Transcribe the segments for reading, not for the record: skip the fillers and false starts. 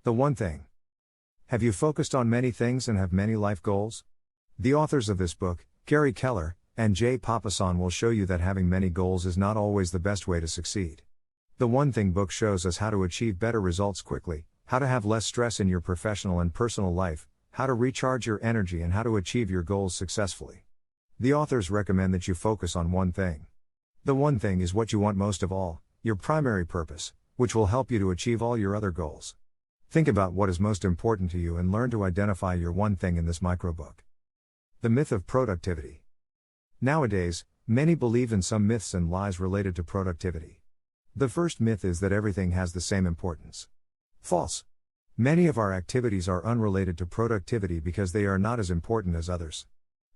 The one thing. Have you focused on many things and have many life goals? The authors of this book, Gary Keller and Jay Papasan, will show you that having many goals is not always the best way to succeed. The One Thing book shows us how to achieve better results quickly, how to have less stress in your professional and personal life, how to recharge your energy, and how to achieve your goals successfully. The authors recommend that you focus on one thing. The one thing is what you want most of all, your primary purpose, which will help you to achieve all your other goals. Think about what is most important to you and learn to identify your one thing in this microbook. The myth of productivity. Nowadays, many believe in some myths and lies related to productivity. The first myth is that everything has the same importance. False. Many of our activities are unrelated to productivity because they are not as important as others.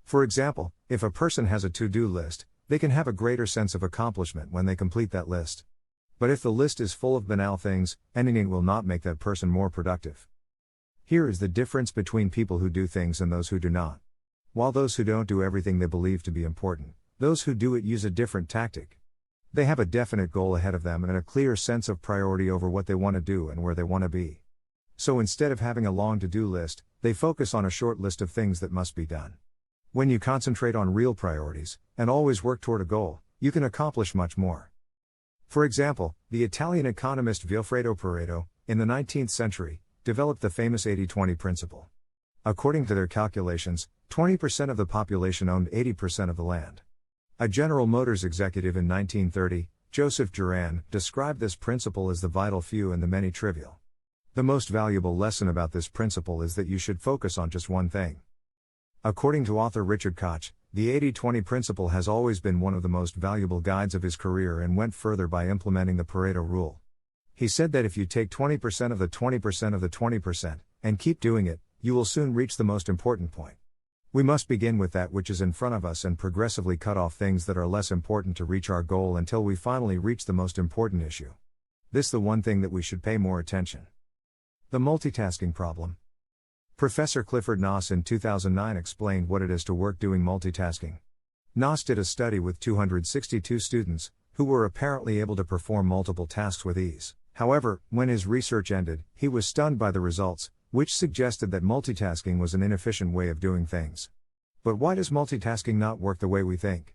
For example, if a person has a to-do list, they can have a greater sense of accomplishment when they complete that list. But if the list is full of banal things, ending it will not make that person more productive. Here is the difference between people who do things and those who do not. While those who don't do everything they believe to be important, those who do it use a different tactic. They have a definite goal ahead of them and a clear sense of priority over what they want to do and where they want to be. So instead of having a long to-do list, they focus on a short list of things that must be done. When you concentrate on real priorities, and always work toward a goal, you can accomplish much more. For example, the Italian economist Vilfredo Pareto, in the 19th century, developed the famous 80-20 principle. According to their calculations, 20% of the population owned 80% of the land. A General Motors executive in 1930, Joseph Duran, described this principle as the vital few and the many trivial. The most valuable lesson about this principle is that you should focus on just one thing. According to author Richard Koch, the 80-20 principle has always been one of the most valuable guides of his career and went further by implementing the Pareto rule. He said that if you take 20% of the 20% of the 20%, and keep doing it, you will soon reach the most important point. We must begin with that which is in front of us and progressively cut off things that are less important to reach our goal until we finally reach the most important issue. This is the one thing that we should pay more attention. The multitasking problem. Professor Clifford Noss in 2009 explained what it is to work doing multitasking. Noss did a study with 262 students, who were apparently able to perform multiple tasks with ease. However, when his research ended, he was stunned by the results, which suggested that multitasking was an inefficient way of doing things. But why does multitasking not work the way we think?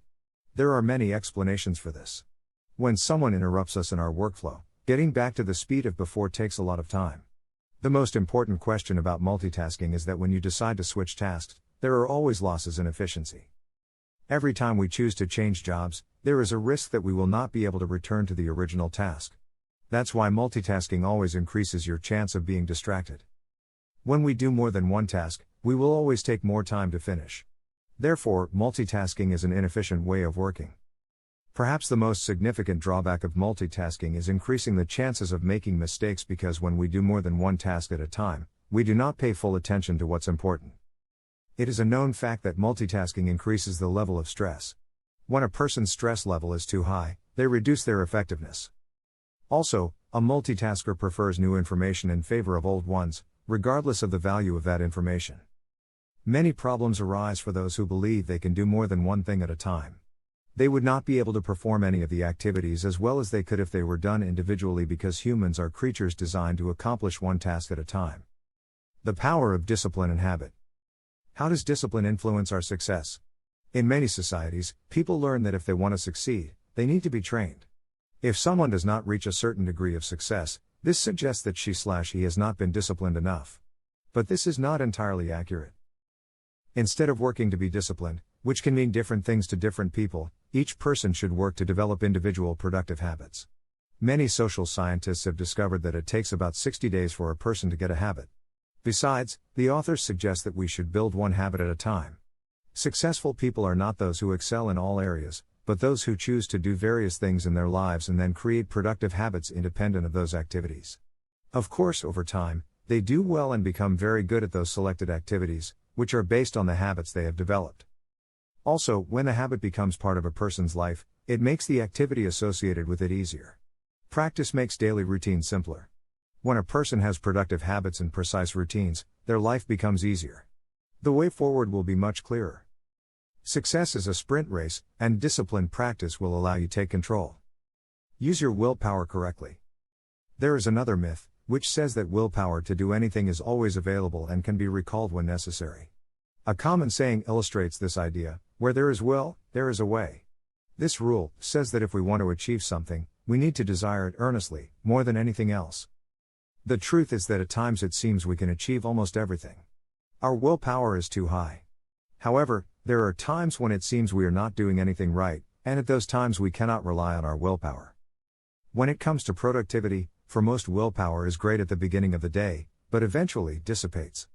There are many explanations for this. When someone interrupts us in our workflow, getting back to the speed of before takes a lot of time. The most important question about multitasking is that when you decide to switch tasks, there are always losses in efficiency. Every time we choose to change jobs, there is a risk that we will not be able to return to the original task. That's why multitasking always increases your chance of being distracted. When we do more than one task, we will always take more time to finish. Therefore, multitasking is an inefficient way of working. Perhaps the most significant drawback of multitasking is increasing the chances of making mistakes because when we do more than one task at a time, we do not pay full attention to what's important. It is a known fact that multitasking increases the level of stress. When a person's stress level is too high, they reduce their effectiveness. Also, a multitasker prefers new information in favor of old ones, regardless of the value of that information. Many problems arise for those who believe they can do more than one thing at a time. They would not be able to perform any of the activities as well as they could if they were done individually because humans are creatures designed to accomplish one task at a time. The power of discipline and habit. How does discipline influence our success? In many societies, people learn that if they want to succeed, they need to be trained. If someone does not reach a certain degree of success, this suggests that she/he has not been disciplined enough. But this is not entirely accurate. Instead of working to be disciplined, which can mean different things to different people, each person should work to develop individual productive habits. Many social scientists have discovered that it takes about 60 days for a person to get a habit. Besides, the authors suggest that we should build one habit at a time. Successful people are not those who excel in all areas, but those who choose to do various things in their lives and then create productive habits independent of those activities. Of course, over time, they do well and become very good at those selected activities, which are based on the habits they have developed. Also, when a habit becomes part of a person's life, it makes the activity associated with it easier. Practice makes daily routine simpler. When a person has productive habits and precise routines, their life becomes easier. The way forward will be much clearer. Success is a sprint race, and disciplined practice will allow you to take control. Use your willpower correctly. There is another myth, which says that willpower to do anything is always available and can be recalled when necessary. A common saying illustrates this idea: where there is will, there is a way. This rule says that if we want to achieve something, we need to desire it earnestly, more than anything else. The truth is that at times it seems we can achieve almost everything. Our willpower is too high. However, there are times when it seems we are not doing anything right, and at those times we cannot rely on our willpower. When it comes to productivity, for most willpower is great at the beginning of the day, but eventually dissipates.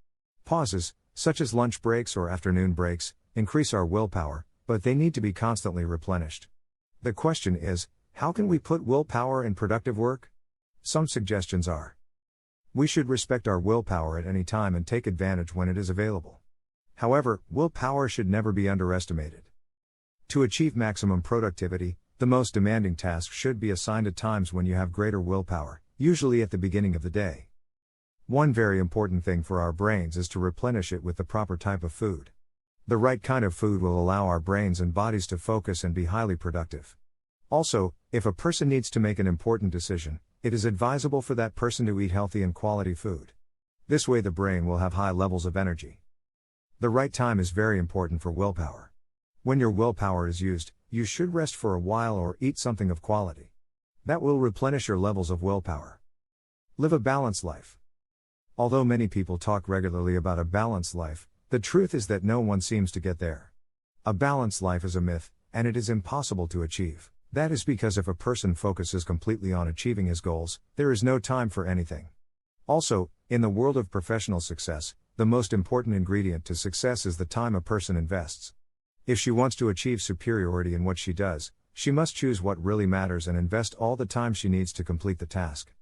Pauses, such as lunch breaks or afternoon breaks, increase our willpower, but they need to be constantly replenished. The question is, how can we put willpower in productive work? Some suggestions are: we should respect our willpower at any time and take advantage when it is available. However, willpower should never be underestimated. To achieve maximum productivity, the most demanding tasks should be assigned at times when you have greater willpower, usually at the beginning of the day. One very important thing for our brains is to replenish it with the proper type of food. The right kind of food will allow our brains and bodies to focus and be highly productive. Also, if a person needs to make an important decision, it is advisable for that person to eat healthy and quality food. This way the brain will have high levels of energy. The right time is very important for willpower. When your willpower is used, you should rest for a while or eat something of quality. That will replenish your levels of willpower. Live a balanced life. Although many people talk regularly about a balanced life, the truth is that no one seems to get there. A balanced life is a myth, and it is impossible to achieve. That is because if a person focuses completely on achieving his goals, there is no time for anything. Also, in the world of professional success, the most important ingredient to success is the time a person invests. If she wants to achieve superiority in what she does, she must choose what really matters and invest all the time she needs to complete the task.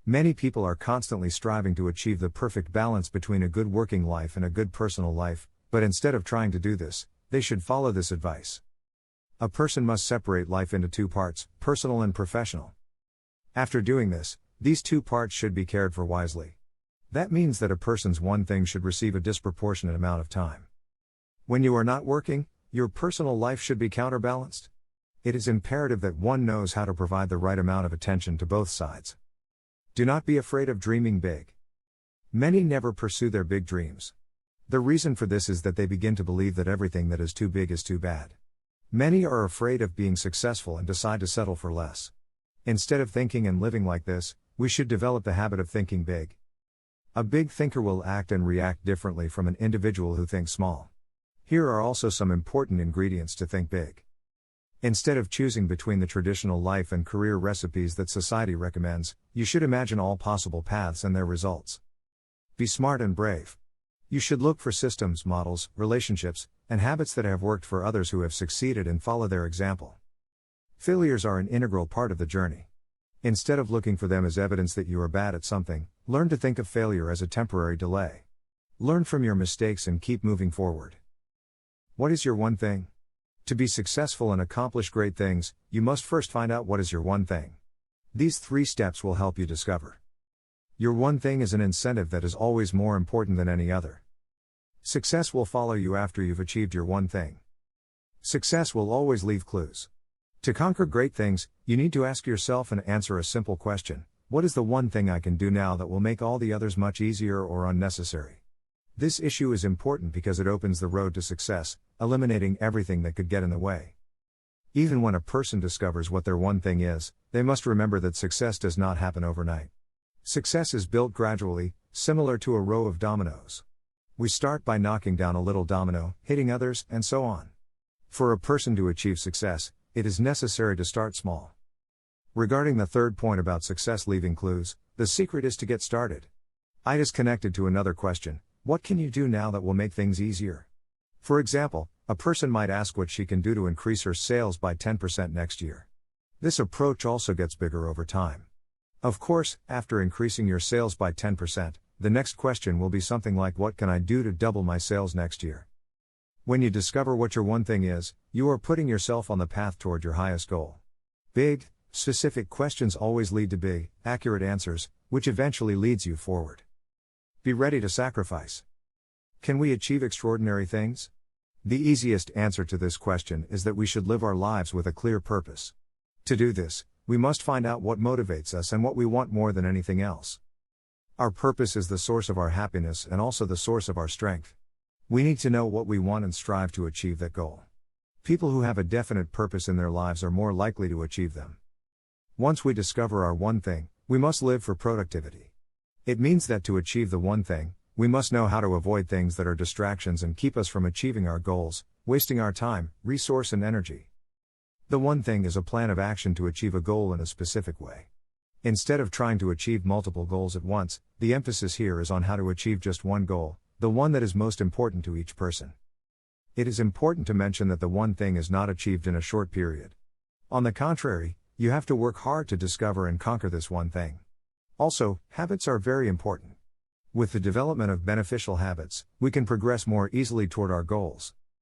Many people are constantly striving to achieve the perfect balance between a good working life and a good personal life, but instead of trying to do this, they should follow this advice. A person must separate life into two parts, personal and professional. After doing this, these two parts should be cared for wisely. That means that a person's one thing should receive a disproportionate amount of time. When you are not working, your personal life should be counterbalanced. It is imperative that one knows how to provide the right amount of attention to both sides. Do not be afraid of dreaming big. Many never pursue their big dreams. The reason for this is that they begin to believe that everything that is too big is too bad. Many are afraid of being successful and decide to settle for less. Instead of thinking and living like this, we should develop the habit of thinking big. A big thinker will act and react differently from an individual who thinks small. Here are also some important ingredients to think big. Instead of choosing between the traditional life and career recipes that society recommends, you should imagine all possible paths and their results. Be smart and brave. You should look for systems, models, relationships, and habits that have worked for others who have succeeded and follow their example. Failures are an integral part of the journey. Instead of looking for them as evidence that you are bad at something, learn to think of failure as a temporary delay. Learn from your mistakes and keep moving forward. What is your one thing? To be successful and accomplish great things, you must first find out what is your one thing. These 3 steps will help you discover. Your one thing is an incentive that is always more important than any other. Success will follow you after you've achieved your one thing. Success will always leave clues. To conquer great things, you need to ask yourself and answer a simple question: what is the one thing I can do now that will make all the others much easier or unnecessary? This issue is important because it opens the road to success, eliminating everything that could get in the way. Even when a person discovers what their one thing is, they must remember that success does not happen overnight. Success is built gradually, similar to a row of dominoes. We start by knocking down a little domino, hitting others, and so on. For a person to achieve success, it is necessary to start small. Regarding the third point about success leaving clues, the secret is to get started. It is connected to another question: what can you do now that will make things easier? For example, a person might ask what she can do to increase her sales by 10% next year. This approach also gets bigger over time. Of course, after increasing your sales by 10%, the next question will be something like, what can I do to double my sales next year? When you discover what your one thing is, you are putting yourself on the path toward your highest goal. Big, specific questions always lead to big, accurate answers, which eventually leads you forward. Be ready to sacrifice. Can we achieve extraordinary things? The easiest answer to this question is that we should live our lives with a clear purpose. To do this, we must find out what motivates us and what we want more than anything else. Our purpose is the source of our happiness and also the source of our strength. We need to know what we want and strive to achieve that goal. People who have a definite purpose in their lives are more likely to achieve them. Once we discover our one thing, we must live for productivity. It means that to achieve the one thing, we must know how to avoid things that are distractions and keep us from achieving our goals, wasting our time, resource and energy. The one thing is a plan of action to achieve a goal in a specific way. Instead of trying to achieve multiple goals at once, the emphasis here is on how to achieve just one goal, the one that is most important to each person. It is important to mention that the one thing is not achieved in a short period. On the contrary, you have to work hard to discover and conquer this one thing. Also, habits are very important. With the development of beneficial habits, we can progress more easily toward our goals.